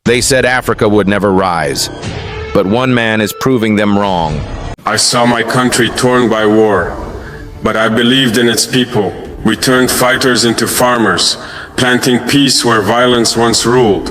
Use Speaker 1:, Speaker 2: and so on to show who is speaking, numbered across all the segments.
Speaker 1: They said Africa would never rise, but one man is proving them wrong.
Speaker 2: I saw my country torn by war, but I believed in its people. We turned fighters into farmers, planting peace where violence once ruled.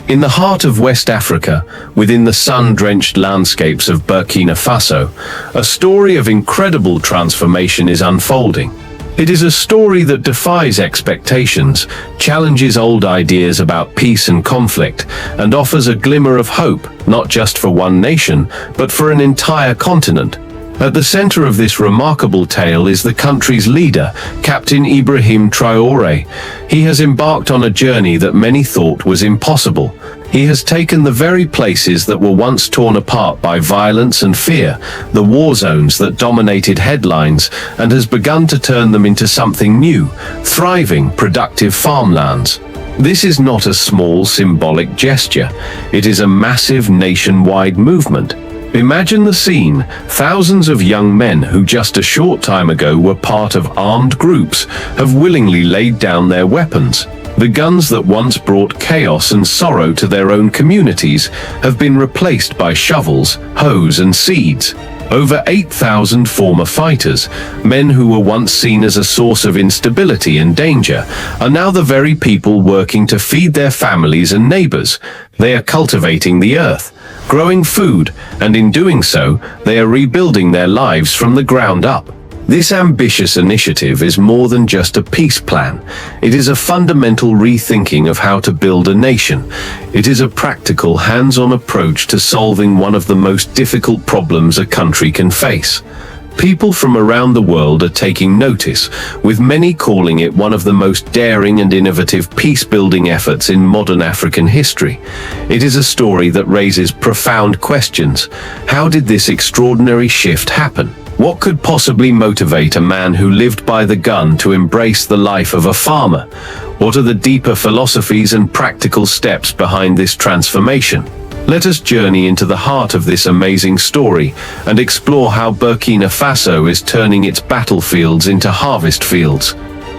Speaker 3: In the heart of West Africa, within the sun-drenched landscapes of Burkina Faso, a story of incredible transformation is unfolding. It is a story that defies expectations, challenges old ideas about peace and conflict, and offers a glimmer of hope, not just for one nation, but for an entire continent. At the center of this remarkable tale is the country's leader, Captain Ibrahim Traoré. He has embarked on a journey that many thought was impossible. He has taken the very places that were once torn apart by violence and fear, the war zones that dominated headlines, and has begun to turn them into something new, thriving, productive farmlands. This is not a small symbolic gesture. It is a massive nationwide movement. Imagine the scene. Thousands of young men who just a short time ago were part of armed groups have willingly laid down their weapons. The guns that once brought chaos and sorrow to their own communities have been replaced by shovels, hoes and seeds. Over 8,000 former fighters, men who were once seen as a source of instability and danger, are now the very people working to feed their families and neighbors. They are cultivating the earth, growing food, and in doing so, they are rebuilding their lives from the ground up. This ambitious initiative is more than just a peace plan. It is a fundamental rethinking of how to build a nation. It is a practical, hands-on approach to solving one of the most difficult problems a country can face. People from around the world are taking notice, with many calling it one of the most daring and innovative peace-building efforts in modern African history. It is a story that raises profound questions. How did this extraordinary shift happen? What could possibly motivate a man who lived by the gun to embrace the life of a farmer? What are the deeper philosophies and practical steps behind this transformation? Let us journey into the heart of this amazing story and explore how Burkina Faso is turning its battlefields into harvest fields.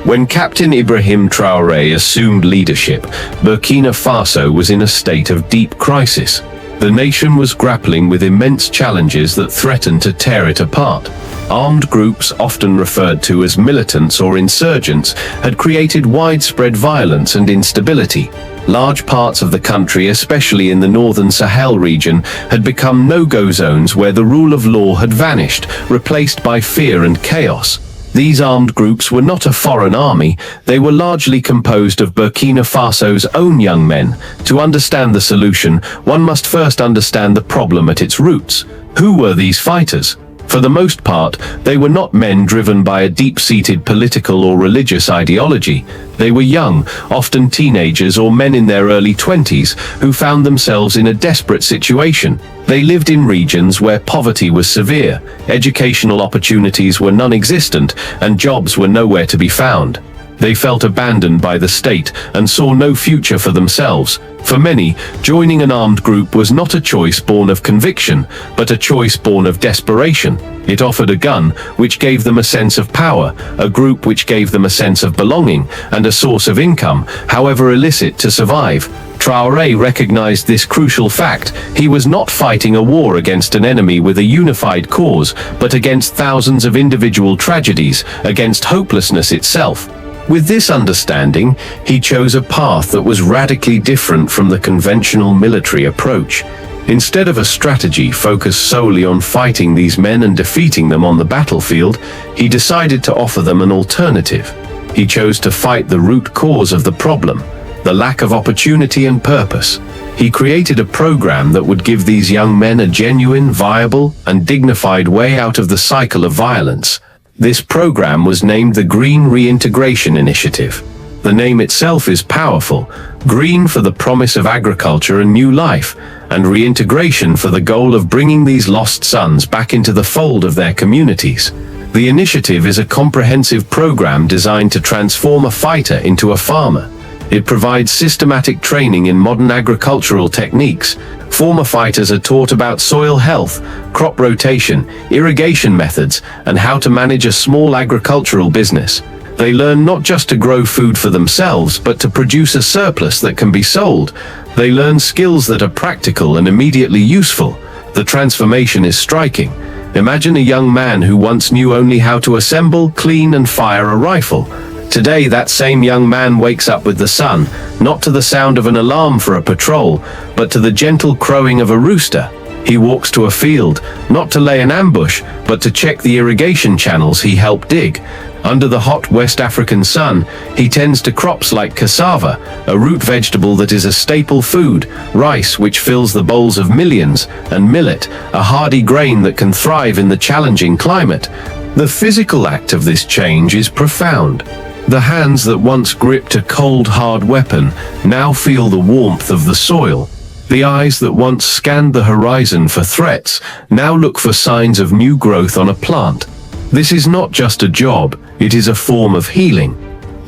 Speaker 3: When Captain Ibrahim Traoré assumed leadership, Burkina Faso was in a state of deep crisis. The nation was grappling with immense challenges that threatened to tear it apart. Armed groups, often referred to as militants or insurgents, had created widespread violence and instability. Large parts of the country, especially in the northern Sahel region, had become no-go zones where the rule of law had vanished, replaced by fear and chaos. These armed groups were not a foreign army. They were largely composed of Burkina Faso's own young men. To understand the solution, one must first understand the problem at its roots. Who were these fighters? For the most part, they were not men driven by a deep-seated political or religious ideology. They were young, often teenagers or men in their early 20s, who found themselves in a desperate situation. They lived in regions where poverty was severe, educational opportunities were non-existent, and jobs were nowhere to be found. They felt abandoned by the state and saw no future for themselves. For many, joining an armed group was not a choice born of conviction, but a choice born of desperation. It offered a gun, which gave them a sense of power, a group which gave them a sense of belonging, and a source of income, however illicit, to survive. Traoré recognized this crucial fact. He was not fighting a war against an enemy with a unified cause, but against thousands of individual tragedies, against hopelessness itself. With this understanding, he chose a path that was radically different from the conventional military approach. Instead of a strategy focused solely on fighting these men and defeating them on the battlefield, he decided to offer them an alternative. He chose to fight the root cause of the problem, the lack of opportunity and purpose. He created a program that would give these young men a genuine, viable, and dignified way out of the cycle of violence. This program was named the Green Reintegration Initiative. The name itself is powerful. Green for the promise of agriculture and new life, and reintegration for the goal of bringing these lost sons back into the fold of their communities. The initiative is a comprehensive program designed to transform a fighter into a farmer. It provides systematic training in modern agricultural techniques. Former fighters are taught about soil health, crop rotation, irrigation methods, and how to manage a small agricultural business. They learn not just to grow food for themselves, but to produce a surplus that can be sold. They learn skills that are practical and immediately useful. The transformation is striking. Imagine a young man who once knew only how to assemble, clean, and fire a rifle. Today, that same young man wakes up with the sun, not to the sound of an alarm for a patrol, but to the gentle crowing of a rooster. He walks to a field, not to lay an ambush, but to check the irrigation channels he helped dig. Under the hot West African sun, he tends to crops like cassava, a root vegetable that is a staple food, rice, which fills the bowls of millions, and millet, a hardy grain that can thrive in the challenging climate. The physical act of this change is profound. The hands that once gripped a cold, hard weapon now feel the warmth of the soil. The eyes that once scanned the horizon for threats now look for signs of new growth on a plant. This is not just a job, it is a form of healing.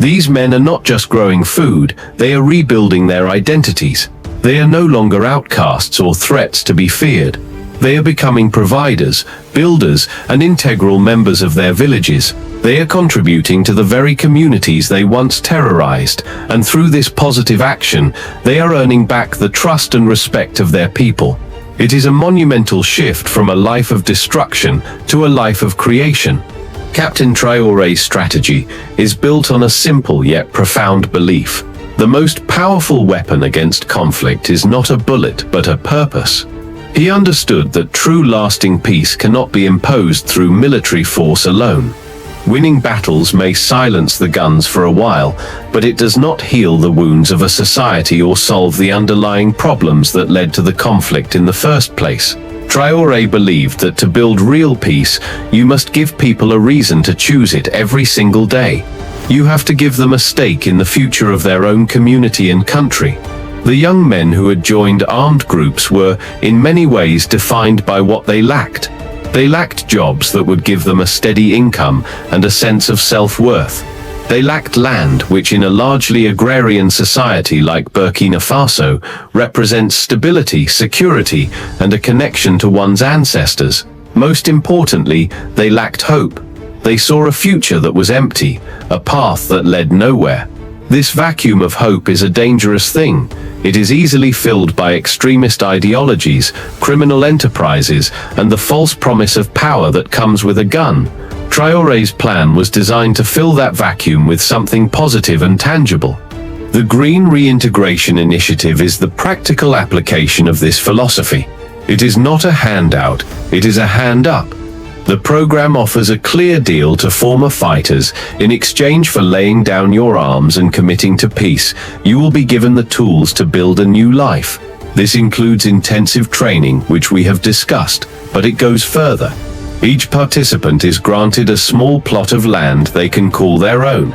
Speaker 3: These men are not just growing food, they are rebuilding their identities. They are no longer outcasts or threats to be feared. They are becoming providers, builders, and integral members of their villages. They are contributing to the very communities they once terrorized, and through this positive action, they are earning back the trust and respect of their people. It is a monumental shift from a life of destruction to a life of creation. Captain Traoré's strategy is built on a simple yet profound belief. The most powerful weapon against conflict is not a bullet, but a purpose. He understood that true lasting peace cannot be imposed through military force alone. Winning battles may silence the guns for a while, but it does not heal the wounds of a society or solve the underlying problems that led to the conflict in the first place. Traoré believed that to build real peace, you must give people a reason to choose it every single day. You have to give them a stake in the future of their own community and country. The young men who had joined armed groups were, in many ways, defined by what they lacked. They lacked jobs that would give them a steady income and a sense of self-worth. They lacked land, which in a largely agrarian society like Burkina Faso represents stability, security, and a connection to one's ancestors. Most importantly, they lacked hope. They saw a future that was empty, a path that led nowhere. This vacuum of hope is a dangerous thing. It is easily filled by extremist ideologies, criminal enterprises, and the false promise of power that comes with a gun. Traoré's plan was designed to fill that vacuum with something positive and tangible. The Green Reintegration Initiative is the practical application of this philosophy. It is not a handout, it is a hand up. The program offers a clear deal to former fighters. In exchange for laying down your arms and committing to peace, you will be given the tools to build a new life. This includes intensive training, which we have discussed, but it goes further. Each participant is granted a small plot of land they can call their own.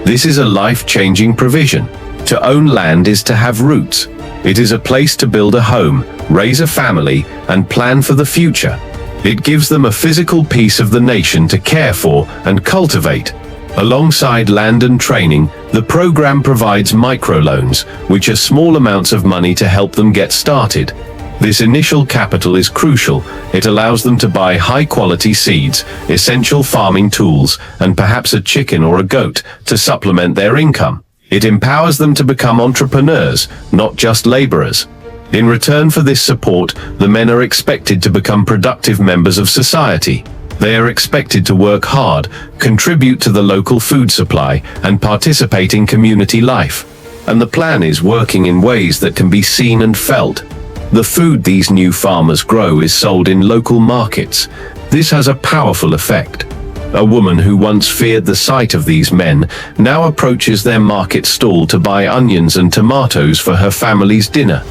Speaker 3: This is a life-changing provision. To own land is to have roots. It is a place to build a home, raise a family, and plan for the future. It gives them a physical piece of the nation to care for and cultivate. Alongside land and training, the program provides microloans, which are small amounts of money to help them get started. This initial capital is crucial. It allows them to buy high-quality seeds, essential farming tools, and perhaps a chicken or a goat to supplement their income. It empowers them to become entrepreneurs, not just laborers. In return for this support, the men are expected to become productive members of society. They are expected to work hard, contribute to the local food supply, and participate in community life. And the plan is working in ways that can be seen and felt. The food these new farmers grow is sold in local markets. This has a powerful effect. A woman who once feared the sight of these men now approaches their market stall to buy onions and tomatoes for her family's dinner.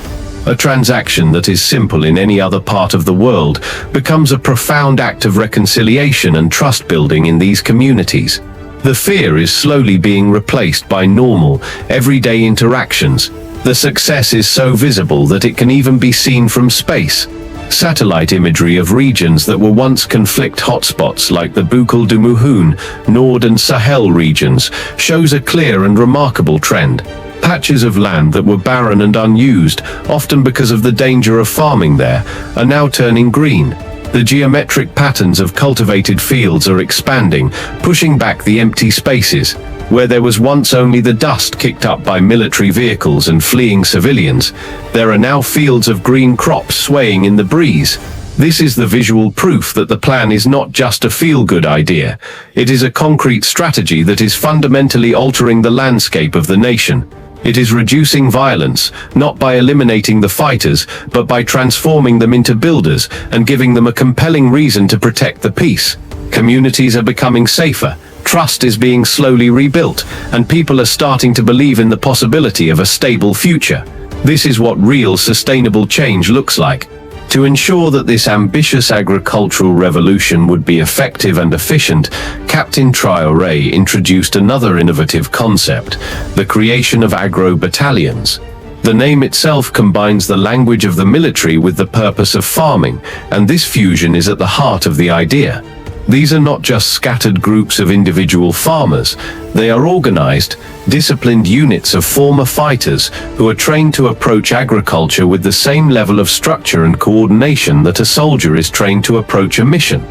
Speaker 3: A transaction that is simple in any other part of the world becomes a profound act of reconciliation and trust building in these communities. The fear is slowly being replaced by normal, everyday interactions. The success is so visible that it can even be seen from space. Satellite imagery of regions that were once conflict hotspots like the Boucle du Mouhoun, Nord and Sahel regions shows a clear and remarkable trend. Patches of land that were barren and unused, often because of the danger of farming there, are now turning green. The geometric patterns of cultivated fields are expanding, pushing back the empty spaces. Where there was once only the dust kicked up by military vehicles and fleeing civilians, there are now fields of green crops swaying in the breeze. This is the visual proof that the plan is not just a feel-good idea. It is a concrete strategy that is fundamentally altering the landscape of the nation. It is reducing violence, not by eliminating the fighters, but by transforming them into builders and giving them a compelling reason to protect the peace. Communities are becoming safer, trust is being slowly rebuilt, and people are starting to believe in the possibility of a stable future. This is what real sustainable change looks like. To ensure that this ambitious agricultural revolution would be effective and efficient, Captain Traoré introduced another innovative concept, the creation of agro-battalions. The name itself combines the language of the military with the purpose of farming, and this fusion is at the heart of the idea. These are not just scattered groups of individual farmers. They are organized, disciplined units of former fighters who are trained to approach agriculture with the same level of structure and coordination that a soldier is trained to approach a mission.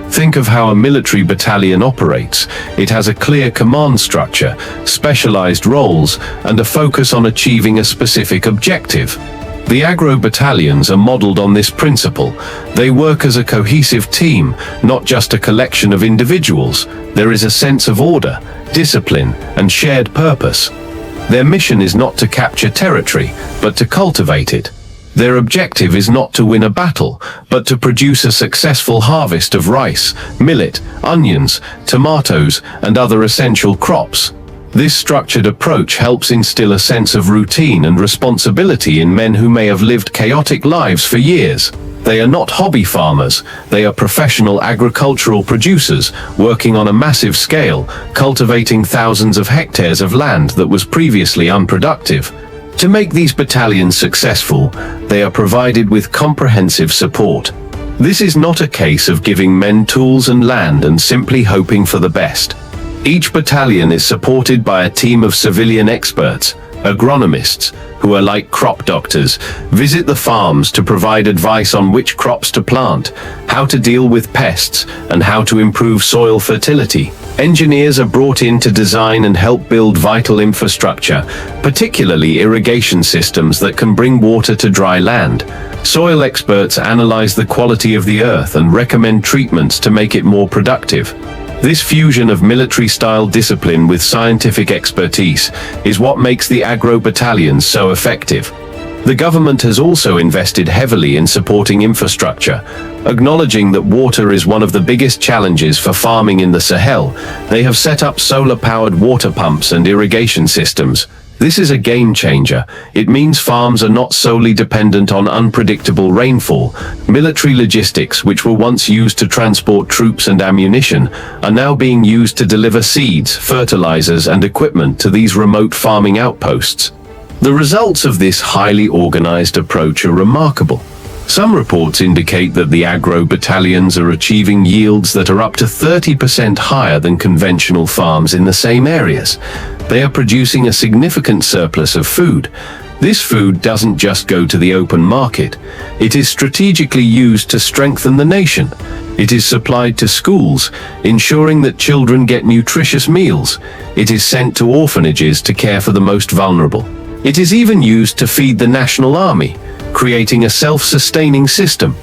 Speaker 3: Think of how a military battalion operates. It has a clear command structure, specialized roles, and a focus on achieving a specific objective. The agro-battalions are modeled on this principle. They work as a cohesive team, not just a collection of individuals. There is a sense of order, discipline, and shared purpose. Their mission is not to capture territory, but to cultivate it. Their objective is not to win a battle, but to produce a successful harvest of rice, millet, onions, tomatoes, and other essential crops. This structured approach helps instill a sense of routine and responsibility in men who may have lived chaotic lives for years. They are not hobby farmers, they are professional agricultural producers working on a massive scale, cultivating thousands of hectares of land that was previously unproductive. To make these battalions successful, they are provided with comprehensive support. This is not a case of giving men tools and land and simply hoping for the best. Each battalion is supported by a team of civilian experts, agronomists, who are like crop doctors, visit the farms to provide advice on which crops to plant, how to deal with pests, and how to improve soil fertility. Engineers are brought in to design and help build vital infrastructure, particularly irrigation systems that can bring water to dry land. Soil experts analyze the quality of the earth and recommend treatments to make it more productive. This fusion of military-style discipline with scientific expertise is what makes the agro-battalions so effective. The government has also invested heavily in supporting infrastructure. Acknowledging that water is one of the biggest challenges for farming in the Sahel, they have set up solar-powered water pumps and irrigation systems. This is a game changer. It means farms are not solely dependent on unpredictable rainfall. Military logistics, which were once used to transport troops and ammunition, are now being used to deliver seeds, fertilizers, and equipment to these remote farming outposts. The results of this highly organized approach are remarkable. Some reports indicate that the agro-battalions are achieving yields that are up to 30% higher than conventional farms in the same areas. They are producing a significant surplus of food. This food doesn't just go to the open market. It is strategically used to strengthen the nation. It is supplied to schools, ensuring that children get nutritious meals. It is sent to orphanages to care for the most vulnerable. It is even used to feed the national army, creating a self-sustaining system.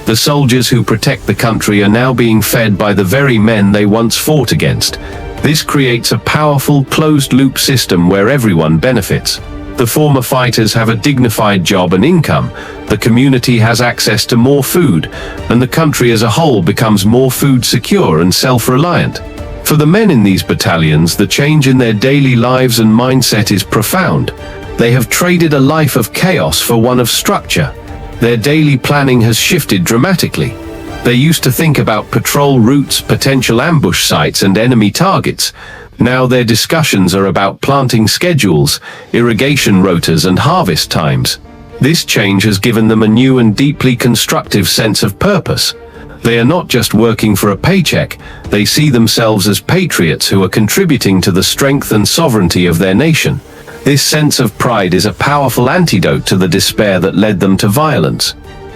Speaker 3: The soldiers who protect the country are now being fed by the very men they once fought against. This creates a powerful, closed-loop system where everyone benefits. The former fighters have a dignified job and income, the community has access to more food, and the country as a whole becomes more food secure and self-reliant. For the men in these battalions, the change in their daily lives and mindset is profound. They have traded a life of chaos for one of structure. Their daily planning has shifted dramatically. They used to think about patrol routes, potential ambush sites, and enemy targets. Now their discussions are about planting schedules, irrigation rotas, and harvest times. This change has given them a new and deeply constructive sense of purpose. They are not just working for a paycheck, they see themselves as patriots who are contributing to the strength and sovereignty of their nation. This sense of pride is a powerful antidote to the despair that led them to violence.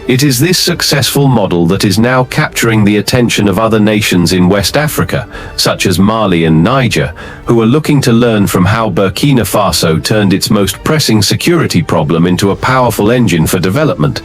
Speaker 3: It is this successful model that is now capturing the attention of other nations in West Africa, such as Mali and Niger, who are looking to learn from how Burkina Faso turned its most pressing security problem into a powerful engine for development.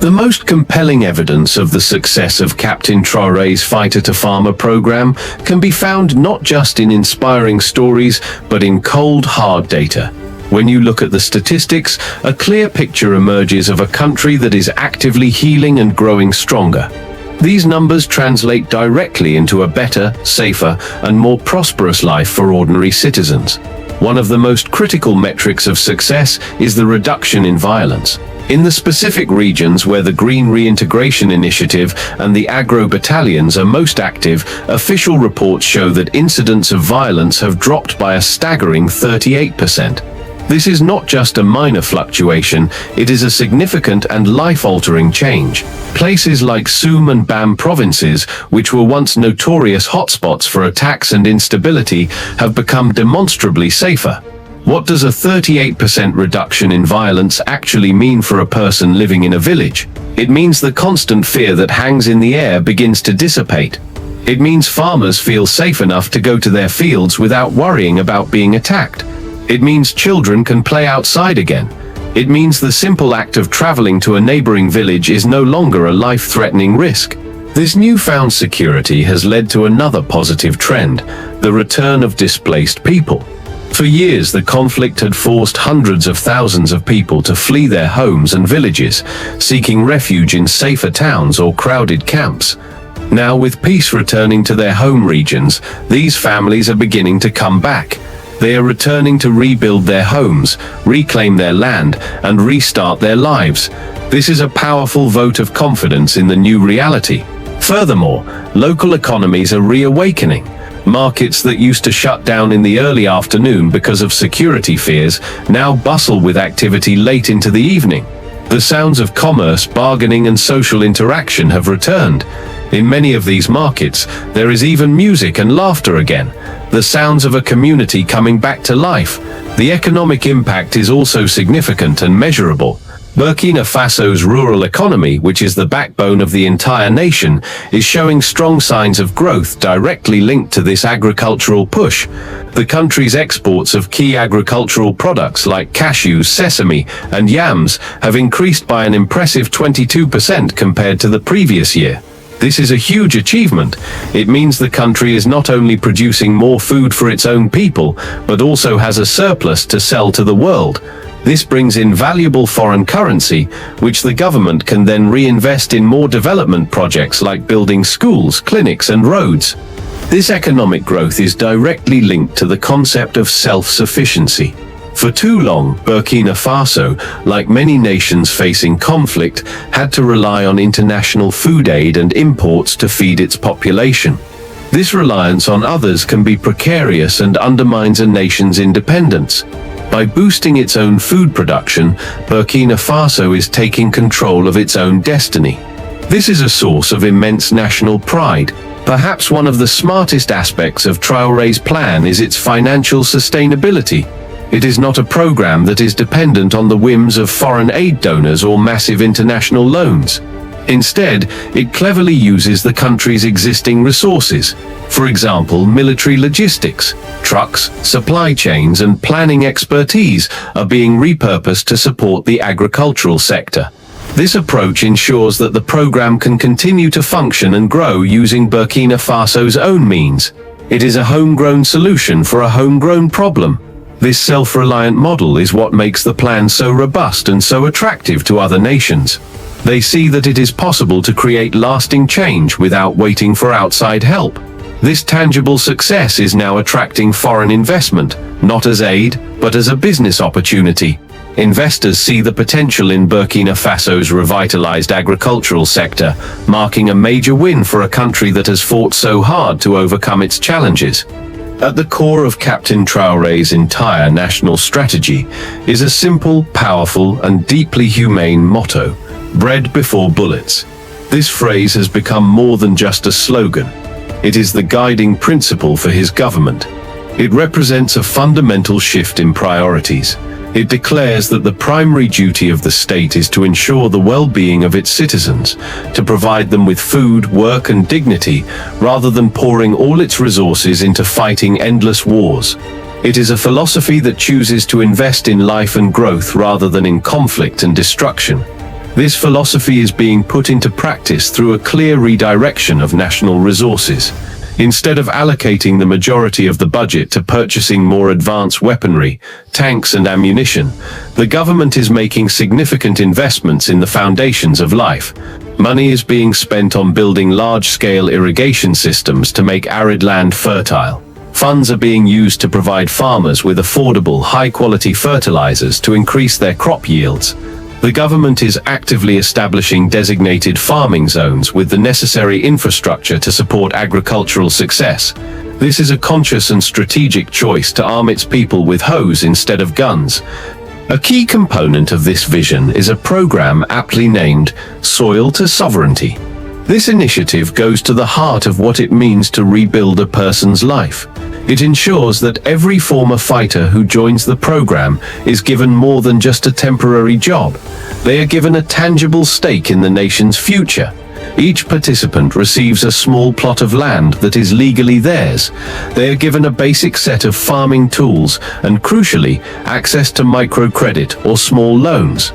Speaker 3: The most compelling evidence of the success of Captain Traoré's fighter-to-farmer program can be found not just in inspiring stories, but in cold, hard data. When you look at the statistics, a clear picture emerges of a country that is actively healing and growing stronger. These numbers translate directly into a better, safer, and more prosperous life for ordinary citizens. One of the most critical metrics of success is the reduction in violence. In the specific regions where the Green Reintegration Initiative and the Agro Battalions are most active, official reports show that incidents of violence have dropped by a staggering 38%. This is not just a minor fluctuation, it is a significant and life-altering change. Places like Soum and Bam provinces, which were once notorious hotspots for attacks and instability, have become demonstrably safer. What does a 38% reduction in violence actually mean for a person living in a village? It means the constant fear that hangs in the air begins to dissipate. It means farmers feel safe enough to go to their fields without worrying about being attacked. It means children can play outside again. It means the simple act of traveling to a neighboring village is no longer a life-threatening risk. This newfound security has led to another positive trend, the return of displaced people. For years, the conflict had forced hundreds of thousands of people to flee their homes and villages, seeking refuge in safer towns or crowded camps. Now, with peace returning to their home regions, these families are beginning to come back. They are returning to rebuild their homes, reclaim their land, and restart their lives. This is a powerful vote of confidence in the new reality. Furthermore, local economies are reawakening. Markets that used to shut down in the early afternoon because of security fears now bustle with activity late into the evening. The sounds of commerce, bargaining, and social interaction have returned. In many of these markets, there is even music and laughter again, the sounds of a community coming back to life. The economic impact is also significant and measurable. Burkina Faso's rural economy, which is the backbone of the entire nation, is showing strong signs of growth directly linked to this agricultural push. The country's exports of key agricultural products like cashews, sesame, and yams have increased by an impressive 22% compared to the previous year. This is a huge achievement. It means the country is not only producing more food for its own people, but also has a surplus to sell to the world. This brings in valuable foreign currency, which the government can then reinvest in more development projects like building schools, clinics, and roads. This economic growth is directly linked to the concept of self-sufficiency. For too long, Burkina Faso, like many nations facing conflict, had to rely on international food aid and imports to feed its population. This reliance on others can be precarious and undermines a nation's independence. By boosting its own food production, Burkina Faso is taking control of its own destiny. This is a source of immense national pride. Perhaps one of the smartest aspects of Traoré's plan is its financial sustainability. It is not a program that is dependent on the whims of foreign aid donors or massive international loans. Instead, it cleverly uses the country's existing resources. For example, military logistics, trucks, supply chains, and planning expertise are being repurposed to support the agricultural sector. This approach ensures that the program can continue to function and grow using Burkina Faso's own means. It is a homegrown solution for a homegrown problem. This self-reliant model is what makes the plan so robust and so attractive to other nations. They see that it is possible to create lasting change without waiting for outside help. This tangible success is now attracting foreign investment, not as aid, but as a business opportunity. Investors see the potential in Burkina Faso's revitalized agricultural sector, marking a major win for a country that has fought so hard to overcome its challenges. At the core of Captain Traoré's entire national strategy is a simple, powerful, and deeply humane motto: bread before bullets. This phrase has become more than just a slogan. It is the guiding principle for his government. It represents a fundamental shift in priorities. It declares that the primary duty of the state is to ensure the well-being of its citizens, to provide them with food, work, and dignity, rather than pouring all its resources into fighting endless wars. It is a philosophy that chooses to invest in life and growth rather than in conflict and destruction. This philosophy is being put into practice through a clear redirection of national resources. Instead of allocating the majority of the budget to purchasing more advanced weaponry, tanks and ammunition, the government is making significant investments in the foundations of life. Money is being spent on building large-scale irrigation systems to make arid land fertile. Funds are being used to provide farmers with affordable, high-quality fertilizers to increase their crop yields. The government is actively establishing designated farming zones with the necessary infrastructure to support agricultural success. This is a conscious and strategic choice to arm its people with hoes instead of guns. A key component of this vision is a program aptly named Soil to Sovereignty. This initiative goes to the heart of what it means to rebuild a person's life. It ensures that every former fighter who joins the program is given more than just a temporary job. They are given a tangible stake in the nation's future. Each participant receives a small plot of land that is legally theirs. They are given a basic set of farming tools and, crucially, access to microcredit or small loans.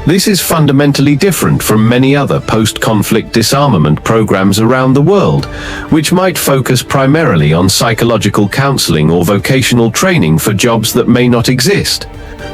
Speaker 3: This is fundamentally different from many other post-conflict disarmament programs around the world, which might focus primarily on psychological counseling or vocational training for jobs that may not exist.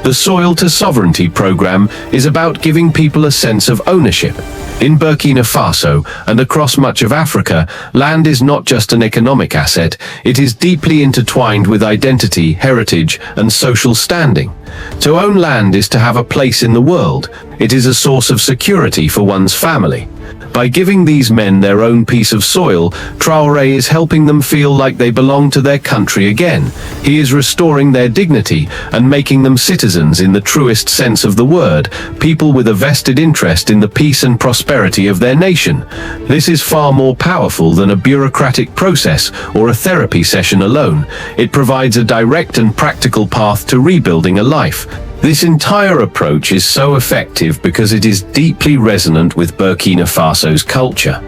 Speaker 3: The Soil to Sovereignty program is about giving people a sense of ownership. In Burkina Faso and across much of Africa, land is not just an economic asset, it is deeply intertwined with identity, heritage, and social standing. To own land is to have a place in the world. It is a source of security for one's family. By giving these men their own piece of soil, Traoré is helping them feel like they belong to their country again. He is restoring their dignity and making them citizens in the truest sense of the word, people with a vested interest in the peace and prosperity of their nation. This is far more powerful than a bureaucratic process or a therapy session alone. It provides a direct and practical path to rebuilding a life. This entire approach is so effective because it is deeply resonant with Burkina Faso's culture.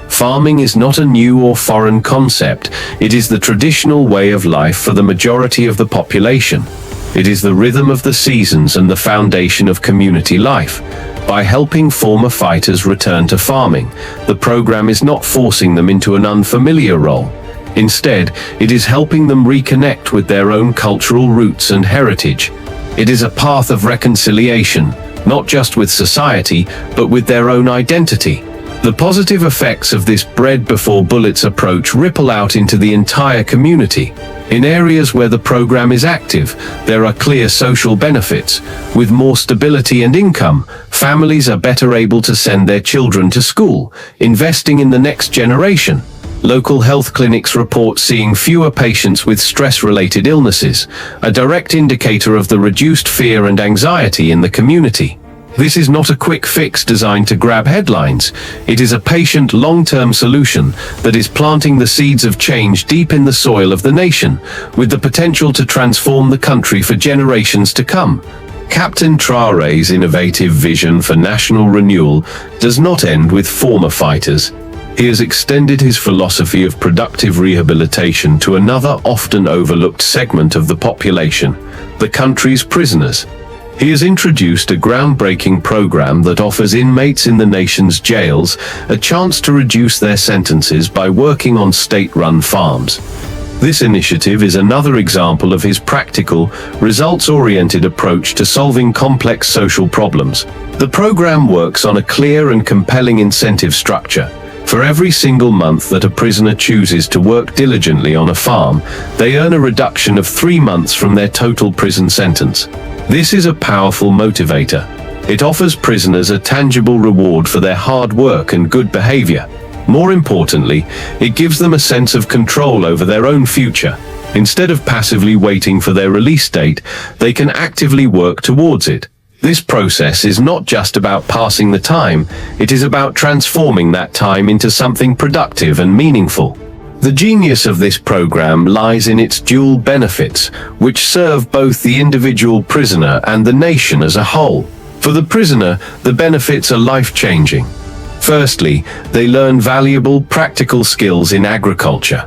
Speaker 3: Farming is not a new or foreign concept. It is the traditional way of life for the majority of the population. It is the rhythm of the seasons and the foundation of community life. By helping former fighters return to farming, the program is not forcing them into an unfamiliar role. Instead, it is helping them reconnect with their own cultural roots and heritage. It is a path of reconciliation, not just with society, but with their own identity. The positive effects of this bread-before-bullets approach ripple out into the entire community. In areas where the program is active, there are clear social benefits. With more stability and income, families are better able to send their children to school, investing in the next generation. Local health clinics report seeing fewer patients with stress-related illnesses, a direct indicator of the reduced fear and anxiety in the community. This is not a quick fix designed to grab headlines. It is a patient, long-term solution that is planting the seeds of change deep in the soil of the nation, with the potential to transform the country for generations to come. Captain Traoré's innovative vision for national renewal does not end with former fighters. He has extended his philosophy of productive rehabilitation to another often overlooked segment of the population, the country's prisoners. He has introduced a groundbreaking program that offers inmates in the nation's jails a chance to reduce their sentences by working on state-run farms. This initiative is another example of his practical, results-oriented approach to solving complex social problems. The program works on a clear and compelling incentive structure. For every single month that a prisoner chooses to work diligently on a farm, they earn a reduction of 3 months from their total prison sentence. This is a powerful motivator. It offers prisoners a tangible reward for their hard work and good behavior. More importantly, it gives them a sense of control over their own future. Instead of passively waiting for their release date, they can actively work towards it. This process is not just about passing the time, it is about transforming that time into something productive and meaningful. The genius of this program lies in its dual benefits, which serve both the individual prisoner and the nation as a whole. For the prisoner, the benefits are life-changing. Firstly, they learn valuable practical skills in agriculture.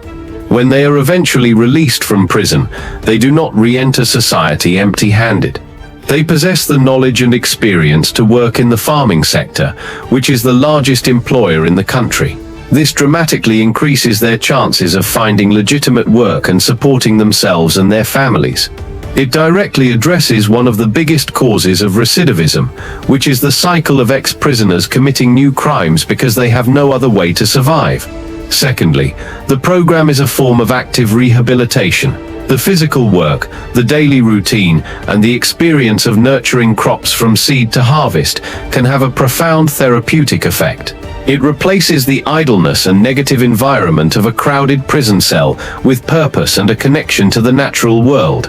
Speaker 3: When they are eventually released from prison, they do not re-enter society empty-handed. They possess the knowledge and experience to work in the farming sector, which is the largest employer in the country. This dramatically increases their chances of finding legitimate work and supporting themselves and their families. It directly addresses one of the biggest causes of recidivism, which is the cycle of ex-prisoners committing new crimes because they have no other way to survive. Secondly, the program is a form of active rehabilitation. The physical work, the daily routine, and the experience of nurturing crops from seed to harvest can have a profound therapeutic effect. It replaces the idleness and negative environment of a crowded prison cell with purpose and a connection to the natural world.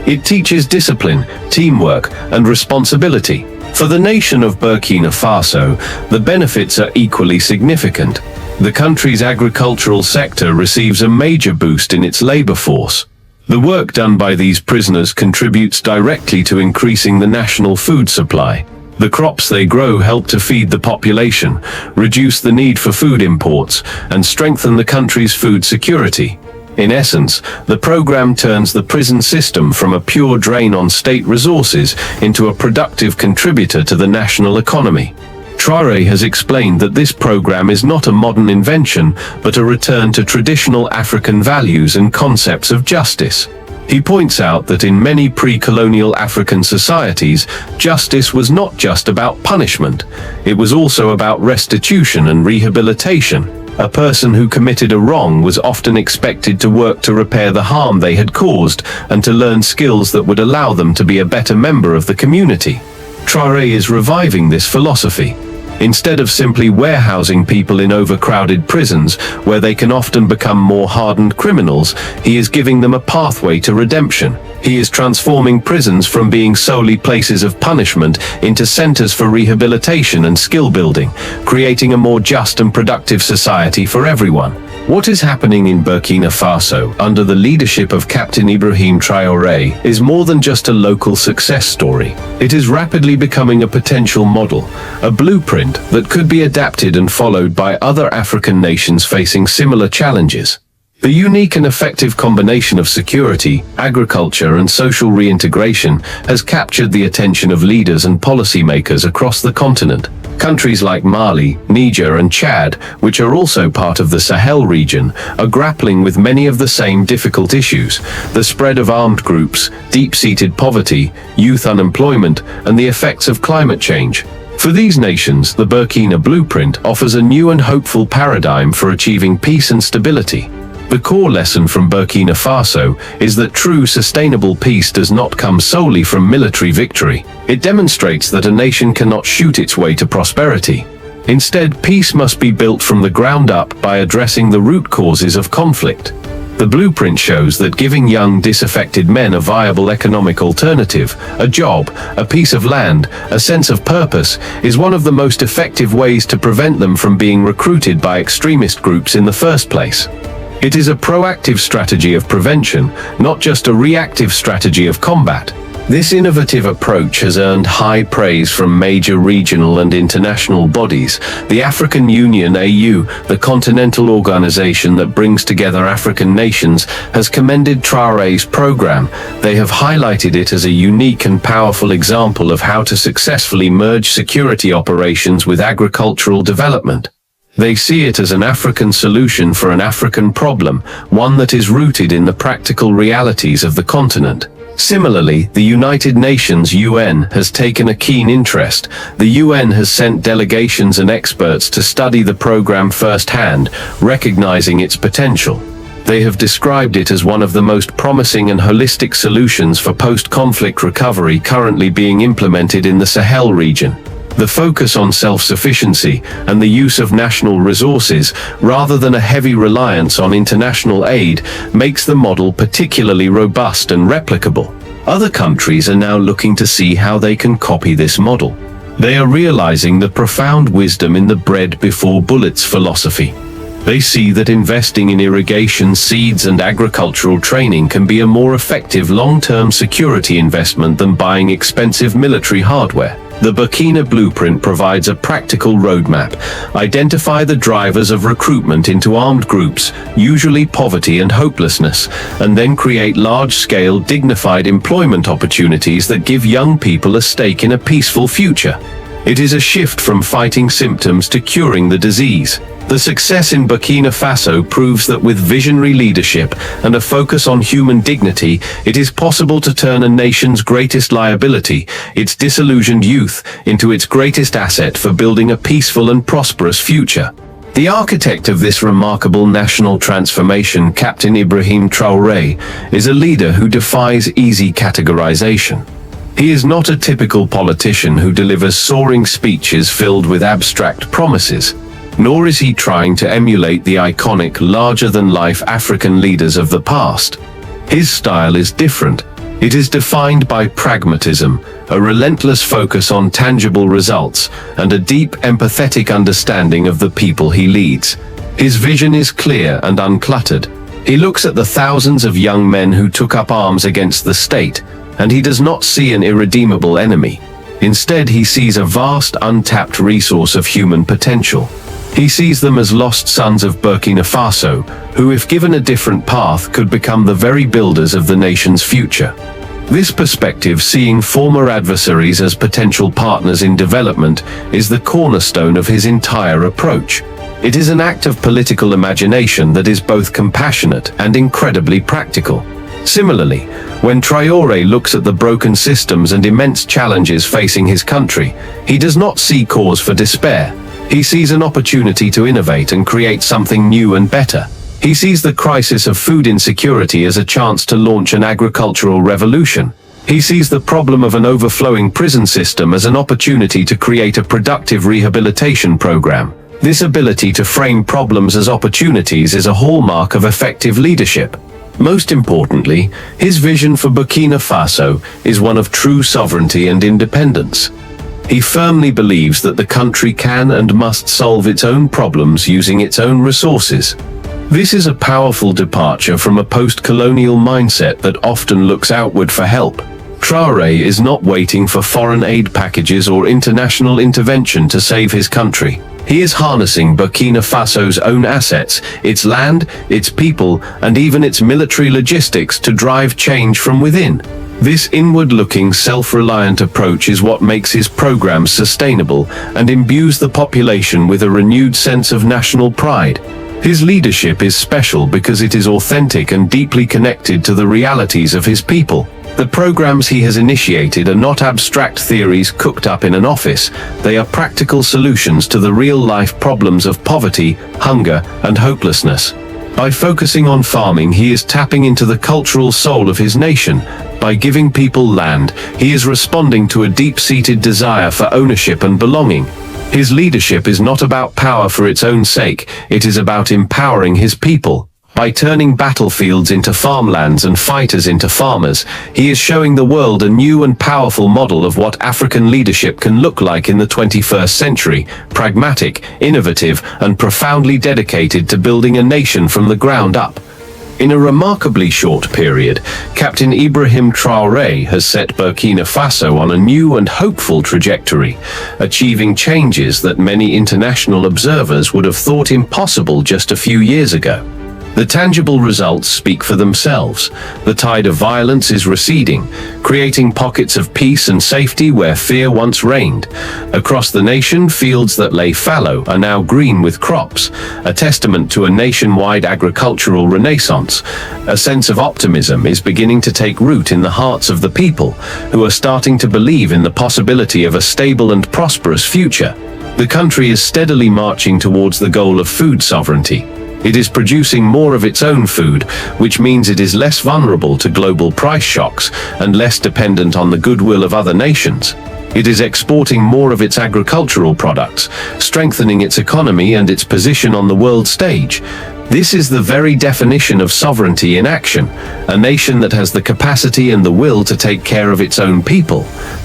Speaker 3: It teaches discipline, teamwork, and responsibility. For the nation of Burkina Faso, the benefits are equally significant. The country's agricultural sector receives a major boost in its labor force. The work done by these prisoners contributes directly to increasing the national food supply. The crops they grow help to feed the population, reduce the need for food imports, and strengthen the country's food security. In essence, the program turns the prison system from a pure drain on state resources into a productive contributor to the national economy. Traoré has explained that this program is not a modern invention, but a return to traditional African values and concepts of justice. He points out that in many pre-colonial African societies, justice was not just about punishment, it was also about restitution and rehabilitation. A person who committed a wrong was often expected to work to repair the harm they had caused and to learn skills that would allow them to be a better member of the community. Traoré is reviving this philosophy. Instead of simply warehousing people in overcrowded prisons, where they can often become more hardened criminals, he is giving them a pathway to redemption. He is transforming prisons from being solely places of punishment into centers for rehabilitation and skill building, creating a more just and productive society for everyone. What is happening in Burkina Faso under the leadership of Captain Ibrahim Traoré is more than just a local success story. It is rapidly becoming a potential model, a blueprint that could be adapted and followed by other African nations facing similar challenges. The unique and effective combination of security, agriculture, and social reintegration has captured the attention of leaders and policymakers across the continent. Countries like Mali, Niger, and Chad, which are also part of the Sahel region, are grappling with many of the same difficult issues: the spread of armed groups, deep-seated poverty, youth unemployment, and the effects of climate change. For these nations, the Burkina Blueprint offers a new and hopeful paradigm for achieving peace and stability. The core lesson from Burkina Faso is that true sustainable peace does not come solely from military victory. It demonstrates that a nation cannot shoot its way to prosperity. Instead, peace must be built from the ground up by addressing the root causes of conflict. The blueprint shows that giving young, disaffected men a viable economic alternative, a job, a piece of land, a sense of purpose, is one of the most effective ways to prevent them from being recruited by extremist groups in the first place. It is a proactive strategy of prevention, not just a reactive strategy of combat. This innovative approach has earned high praise from major regional and international bodies. The African Union (AU), the continental organization that brings together African nations, has commended Traoré's program. They have highlighted it as a unique and powerful example of how to successfully merge security operations with agricultural development. They see it as an African solution for an African problem, one that is rooted in the practical realities of the continent. Similarly, the United Nations (UN) has taken a keen interest. The UN has sent delegations and experts to study the program firsthand, recognizing its potential. They have described it as one of the most promising and holistic solutions for post-conflict recovery currently being implemented in the Sahel region. The focus on self-sufficiency and the use of national resources, rather than a heavy reliance on international aid, makes the model particularly robust and replicable. Other countries are now looking to see how they can copy this model. They are realizing the profound wisdom in the bread before bullets philosophy. They see that investing in irrigation, seeds, and agricultural training can be a more effective long-term security investment than buying expensive military hardware. The Burkina Blueprint provides a practical roadmap. Identify the drivers of recruitment into armed groups, usually poverty and hopelessness, and then create large-scale, dignified employment opportunities that give young people a stake in a peaceful future. It is a shift from fighting symptoms to curing the disease. The success in Burkina Faso proves that with visionary leadership and a focus on human dignity, it is possible to turn a nation's greatest liability, its disillusioned youth, into its greatest asset for building a peaceful and prosperous future. The architect of this remarkable national transformation, Captain Ibrahim Traoré, is a leader who defies easy categorization. He is not a typical politician who delivers soaring speeches filled with abstract promises. Nor is he trying to emulate the iconic, larger-than-life African leaders of the past. His style is different. It is defined by pragmatism, a relentless focus on tangible results, and a deep, empathetic understanding of the people he leads. His vision is clear and uncluttered. He looks at the thousands of young men who took up arms against the state, and he does not see an irredeemable enemy. Instead, he sees a vast, untapped resource of human potential. He sees them as lost sons of Burkina Faso, who, if given a different path, could become the very builders of the nation's future. This perspective, seeing former adversaries as potential partners in development, is the cornerstone of his entire approach. It is an act of political imagination that is both compassionate and incredibly practical. Similarly, when Traoré looks at the broken systems and immense challenges facing his country, he does not see cause for despair. He sees an opportunity to innovate and create something new and better. He sees the crisis of food insecurity as a chance to launch an agricultural revolution. He sees the problem of an overflowing prison system as an opportunity to create a productive rehabilitation program. This ability to frame problems as opportunities is a hallmark of effective leadership. Most importantly, his vision for Burkina Faso is one of true sovereignty and independence. He firmly believes that the country can and must solve its own problems using its own resources. This is a powerful departure from a post-colonial mindset that often looks outward for help. Traoré is not waiting for foreign aid packages or international intervention to save his country. He is harnessing Burkina Faso's own assets, its land, its people, and even its military logistics to drive change from within. This inward-looking, self-reliant approach is what makes his programs sustainable and imbues the population with a renewed sense of national pride. His leadership is special because it is authentic and deeply connected to the realities of his people. The programs he has initiated are not abstract theories cooked up in an office. They are practical solutions to the real-life problems of poverty, hunger, and hopelessness. By focusing on farming, he is tapping into the cultural soul of his nation. By giving people land, he is responding to a deep-seated desire for ownership and belonging. His leadership is not about power for its own sake, it is about empowering his people. By turning battlefields into farmlands and fighters into farmers, he is showing the world a new and powerful model of what African leadership can look like in the 21st century, pragmatic, innovative, and profoundly dedicated to building a nation from the ground up. In a remarkably short period, Captain Ibrahim Traoré has set Burkina Faso on a new and hopeful trajectory, achieving changes that many international observers would have thought impossible just a few years ago. The tangible results speak for themselves. The tide of violence is receding, creating pockets of peace and safety where fear once reigned. Across the nation, fields that lay fallow are now green with crops, a testament to a nationwide agricultural renaissance. A sense of optimism is beginning to take root in the hearts of the people, who are starting to believe in the possibility of a stable and prosperous future. The country is steadily marching towards the goal of food sovereignty. It is producing more of its own food, which means it is less vulnerable to global price shocks and less dependent on the goodwill of other nations. It is exporting more of its agricultural products, strengthening its economy and its position on the world stage. This is the very definition of sovereignty in action, a nation that has the capacity and the will to take care of its own people.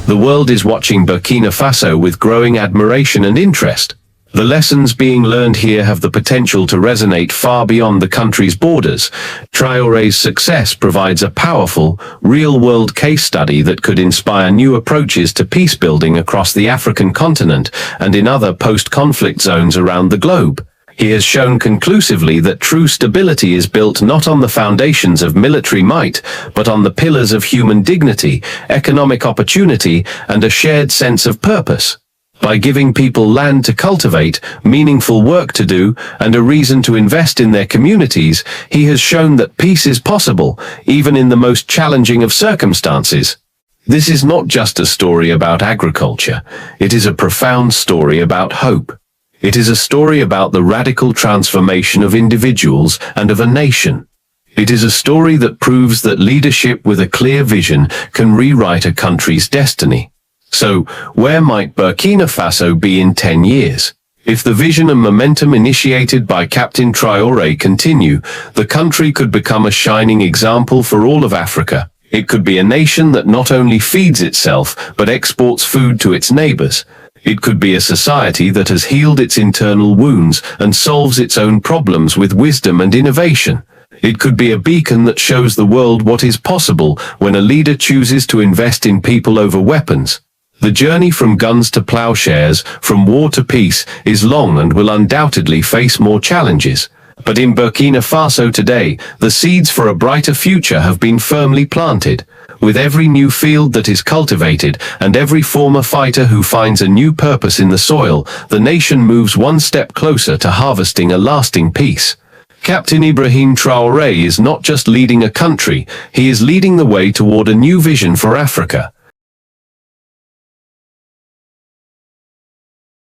Speaker 3: The world is watching Burkina Faso with growing admiration and interest. The lessons being learned here have the potential to resonate far beyond the country's borders. Traoré's success provides a powerful, real-world case study that could inspire new approaches to peace-building across the African continent and in other post-conflict zones around the globe. He has shown conclusively that true stability is built not on the foundations of military might, but on the pillars of human dignity, economic opportunity, and a shared sense of purpose. By giving people land to cultivate, meaningful work to do, and a reason to invest in their communities, he has shown that peace is possible, even in the most challenging of circumstances. This is not just a story about agriculture. It is a profound story about hope. It is a story about the radical transformation of individuals and of a nation. It is a story that proves that leadership with a clear vision can rewrite a country's destiny. So, where might Burkina Faso be in 10 years? If the vision and momentum initiated by Captain Traoré continue, the country could become a shining example for all of Africa. It could be a nation that not only feeds itself, but exports food to its neighbors. It could be a society that has healed its internal wounds and solves its own problems with wisdom and innovation. It could be a beacon that shows the world what is possible when a leader chooses to invest in people over weapons. The journey from guns to plowshares, from war to peace, is long and will undoubtedly face more challenges. But in Burkina Faso today, the seeds for a brighter future have been firmly planted. With every new field that is cultivated, and every former fighter who finds a new purpose in the soil, the nation moves one step closer to harvesting a lasting peace. Captain Ibrahim Traoré is not just leading a country, he is leading the way toward a new vision for Africa.